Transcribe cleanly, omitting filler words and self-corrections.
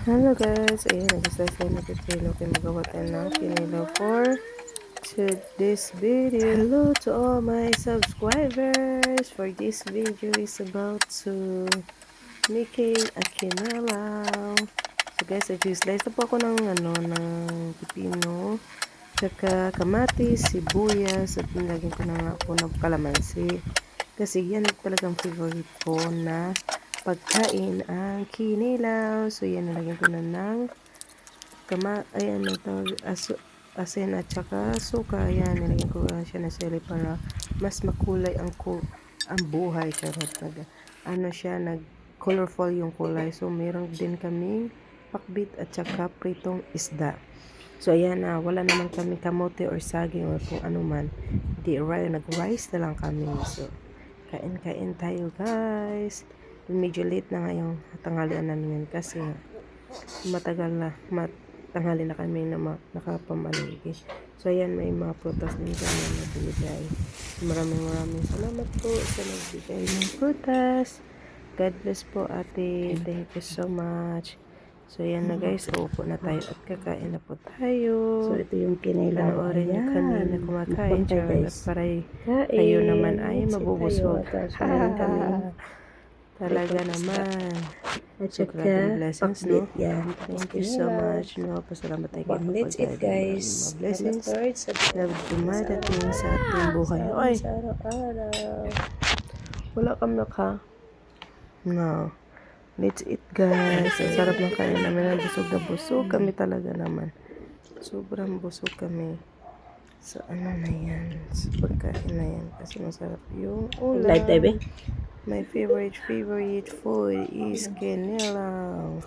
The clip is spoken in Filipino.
Hello guys, ayan, nag-session na Pilipino kayo magawa tayo ng kinilaw for this video. Hello to all my subscribers. For this video is about to making a kinilaw. So guys, nag-slice na po ako ng pipino, tsaka kamatis, sibuyas, at nilagyan ko na nga po ng kalamansi. Kasi yan talagang favorite ko na pagkain ang kinilaw. So yan, nilagyan ko na ng asin at saka suka. Yan, nilagyan ko na siya na sili para mas makulay ang buhay. Charot, nag colorful yung kulay. So meron din kaming pakbit at saka pritong isda. So ayan na, wala naman kami kamote or saging or kung ano man. Nag-rice na lang kami. So kain-kain tayo guys. Medyo late na nga yung tanghalian namin kasi matagal na tanghali na kami na nakapamaligi. So ayan, may mga prutas din kami na nabigay. Maraming salamat po sa nagbigay ng prutas. God bless po ate. Thank you so much. So ayan na guys, uupo na tayo at kakain na po tayo. So ito yung kinilaw. Panoorin nyo kanina kumakain. At para kayo naman ay mabubusog. Talaga naman. At So, saka, blessings, no? yan. Thank you so much, no? Pasalamat tayo. Let's eat, guys. Mga blessings na dumadating sa ating buhay. Oy! Araw-araw. Wala kang naka. No. Let's eat, guys. Ang sarap ng kain namin. Busog na busog kami talaga naman. Sobrang busog kami. So, ano na yan? Sa pagkain na yan. Kasi masarap yung ulam. Live tayo, be? My favorite food is kinilaw.